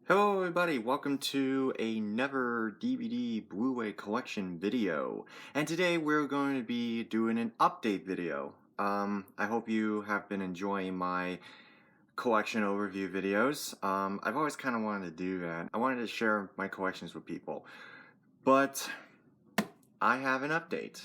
Hello everybody, welcome to another DVD Blu-ray collection video. And today we're going to be doing an update video. I hope you have been enjoying my collection overview videos. I've always kind of wanted to do that. I wanted to share my collections with people. But I have an update.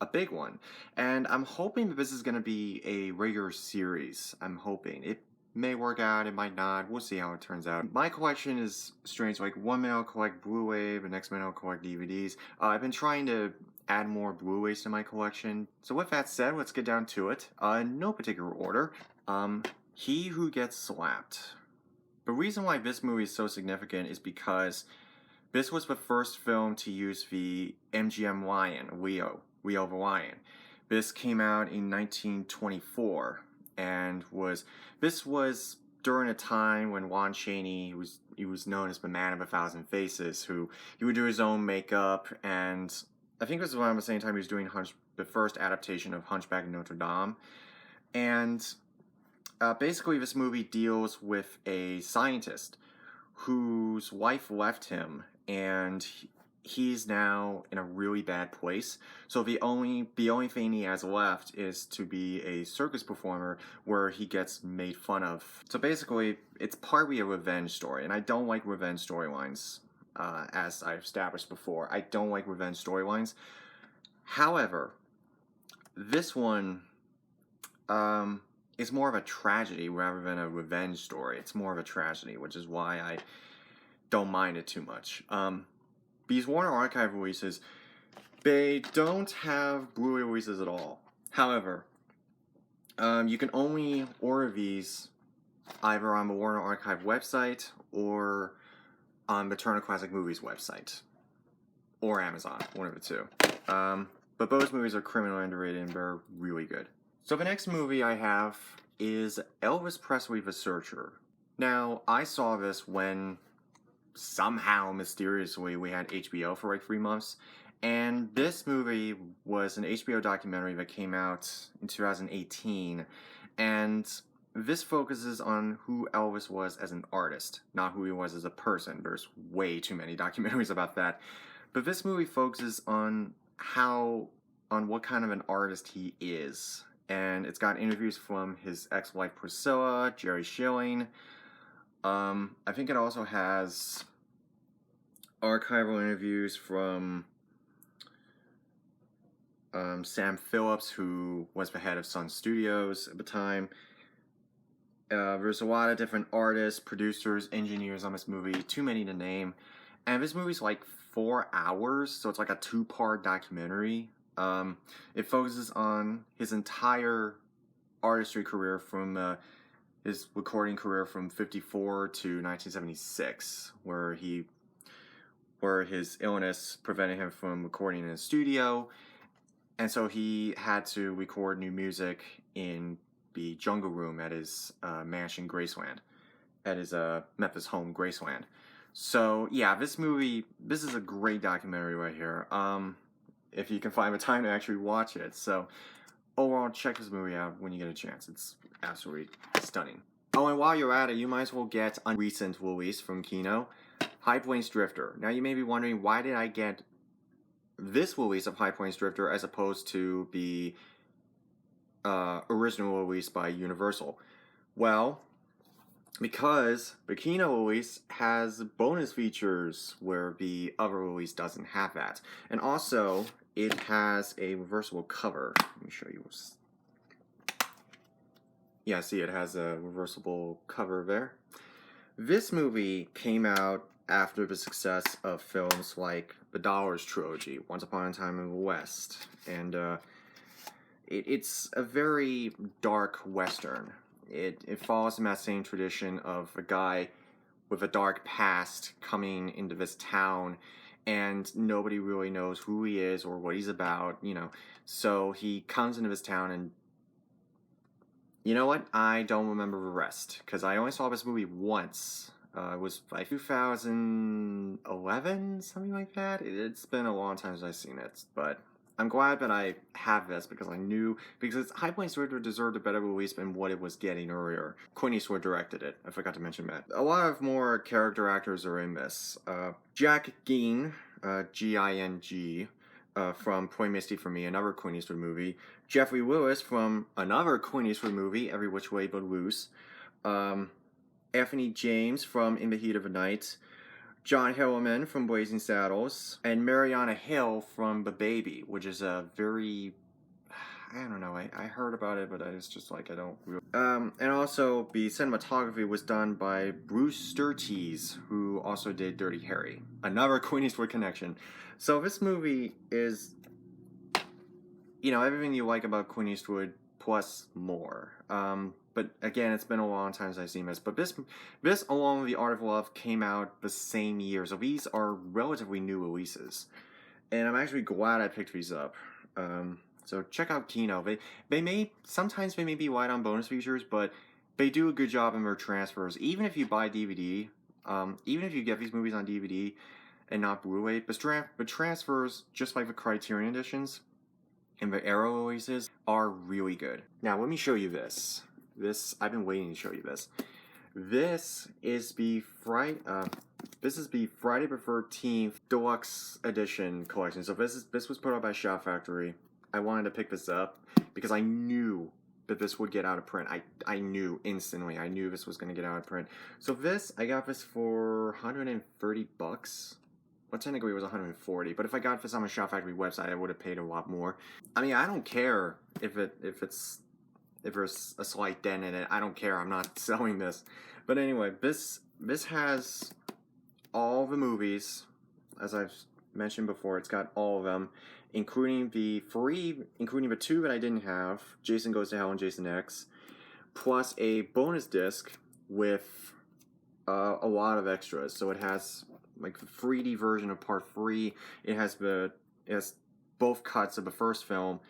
A big one. And I'm hoping that this is going to be a regular series. I'm hoping. It may work out, it might not. We'll see how it turns out. My collection is strange. Like one minute I'll collect Blu-ray, the next minute I'll collect DVDs. I've been trying to add more Blu-rays to my collection. So with that said, let's get down to it. In no particular order. He Who Gets Slapped. The reason why this movie is so significant is because this was the first film to use the MGM Lion, Leo the Lion. This came out in 1924 and was during a time when Lon Chaney was known as the Man of a Thousand Faces, who he would do his own makeup, and I think this was around the same time he was doing the first adaptation of Hunchback of Notre Dame. And basically this movie deals with a scientist whose wife left him, and he's now in a really bad place. So the only thing he has left is to be a circus performer where he gets made fun of. So basically, it's partly a revenge story, and I don't like revenge storylines. As I've established before, I don't like revenge storylines. However, this one is more of a tragedy rather than a revenge story. It's more of a tragedy, which is why I don't mind it too much. These Warner Archive releases, they don't have Blu-ray releases at all. However, you can only order these either on the Warner Archive website or on the Turner Classic Movies website. Or Amazon, one of the two. But those movies are criminally underrated and they're really good. So the next movie I have is Elvis Presley the Searcher. Now, I saw this when somehow, mysteriously, we had HBO for like 3 months. And this movie was an HBO documentary that came out in 2018. And this focuses on who Elvis was as an artist, not who he was as a person. There's way too many documentaries about that. But this movie focuses on what kind of an artist he is. And it's got interviews from his ex-wife Priscilla, Jerry Schilling. I think it also has archival interviews from Sam Phillips, who was the head of Sun Studios at the time. There's a lot of different artists, producers, engineers on this movie, too many to name. And this movie's like 4 hours, so it's like a 2-part documentary. It focuses on his entire artistry career from his recording career from 54 to 1976, where his illness prevented him from recording in a studio, and so he had to record new music in the jungle room at his mansion Graceland, at his Memphis home Graceland. So yeah, this is a great documentary right here. If you can find the time to actually watch it. So overall, check this movie out when you get a chance. It's absolutely stunning. Oh, and while you're at it, you might as well get a recent release from Kino, High Plains Drifter. Now you may be wondering, why did I get this release of High Plains Drifter as opposed to the original release by Universal? Well, because the Kino release has bonus features where the other release doesn't have that. And also, it has a reversible cover. Let me show you. Yeah, see, it has a reversible cover there. This movie came out after the success of films like the Dollars Trilogy, Once Upon a Time in the West, and it's a very dark Western. It follows in that same tradition of a guy with a dark past coming into this town, and nobody really knows who he is or what he's about, So he comes into this town, and you know what? I don't remember the rest, because I only saw this movie once. It was like 2011, something like that. It's been a long time since I've seen it, but I'm glad that I have this because High Plains River deserved a better release than what it was getting earlier. Clint Eastwood directed it. I forgot to mention that. A lot of more character actors are in this. Jack Ging, G-I-N-G, from Point Misty for Me, another Clint Eastwood movie. Jeffrey Lewis from another Clint Eastwood movie, Every Which Way But Loose. Anthony James from In the Heat of the Night. John Hillman from Blazing Saddles, and Mariana Hill from The Baby, which is a very, I don't know, I heard about it, but I was just like, I don't really... And also, the cinematography was done by Bruce Surtees, who also did Dirty Harry. Another Clint Eastwood connection. So this movie is, you know, everything you like about Clint Eastwood, plus more. But again, it's been a long time since I've seen this. But this, along with The Art of Love, came out the same year. So these are relatively new releases. And I'm actually glad I picked these up. So check out Kino. Sometimes they may be light on bonus features, but they do a good job in their transfers. Even if you buy DVD, even if you get these movies on DVD and not Blu-ray, the transfers, just like the Criterion editions and the Arrow releases, are really good. Now, let me show you this. I've been waiting to show you this. This is the Friday the 13th Deluxe Edition collection. So this was put out by Shout Factory. I wanted to pick this up because I knew that this would get out of print. I knew instantly. I knew this was going to get out of print. So I got this for 130 bucks. Well, technically it was 140, but if I got this on the Shout Factory website, I would have paid a lot more. I mean, I don't care if there's a slight dent in it. I don't care. I'm not selling this. But anyway, this has all the movies, as I've mentioned before. It's got all of them, including the two that I didn't have, Jason Goes to Hell and Jason X, plus a bonus disc with a lot of extras. So it has like the 3D version of Part 3. It has both cuts of the first film,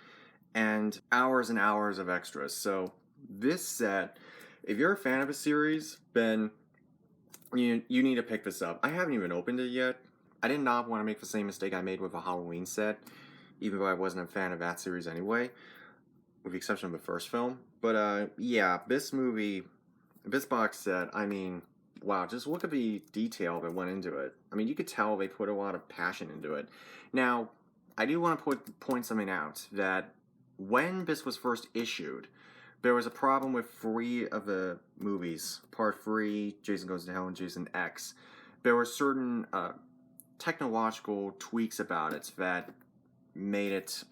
and hours of extras. So this set, if you're a fan of a series, then you need to pick this up. I haven't even opened it yet. I did not want to make the same mistake I made with a Halloween set, even though I wasn't a fan of that series anyway, with the exception of the first film. But yeah, this box set, I mean, wow, just look at the detail that went into it. I mean, you could tell they put a lot of passion into it. Now, I do want to point something out, that when this was first issued, there was a problem with 3 of the movies, Part 3, Jason Goes to Hell, and Jason X. There were certain technological tweaks about it that made it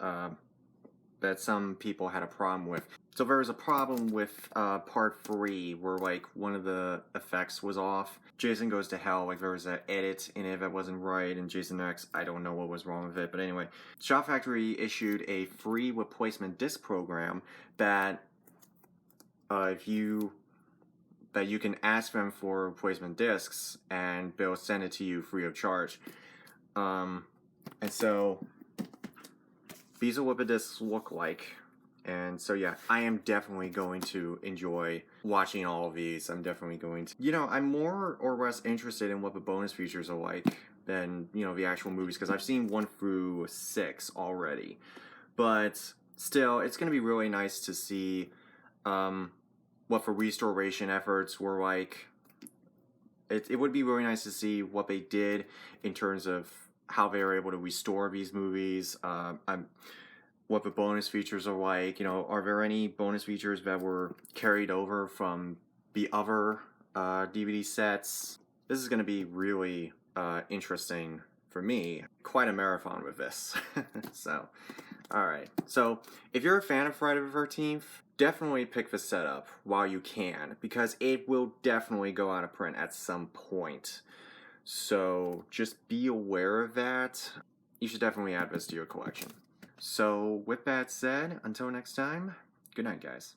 that some people had a problem with. So there was a problem with Part 3 where like one of the effects was off. Jason Goes to Hell, like there was an edit in it that wasn't right, and Jason X, I don't know what was wrong with it, but anyway. Shout Factory issued a free replacement disc program that you can ask them for replacement discs and they'll send it to you free of charge. And so these are what the discs look like. And so yeah, I am definitely going to enjoy watching all of these. I'm definitely going to, I'm more or less interested in what the bonus features are like than, the actual movies, because I've seen 1 through 6 already. But still, it's going to be really nice to see what the restoration efforts were like. It would be really nice to see what they did in terms of how they were able to restore these movies. What the bonus features are like. Are there any bonus features that were carried over from the other DVD sets? This is going to be really interesting for me. Quite a marathon with this. So, alright. So, if you're a fan of Friday the 13th, definitely pick this set up while you can, because it will definitely go out of print at some point. So, just be aware of that. You should definitely add this to your collection. So, with that said, until next time, good night, guys.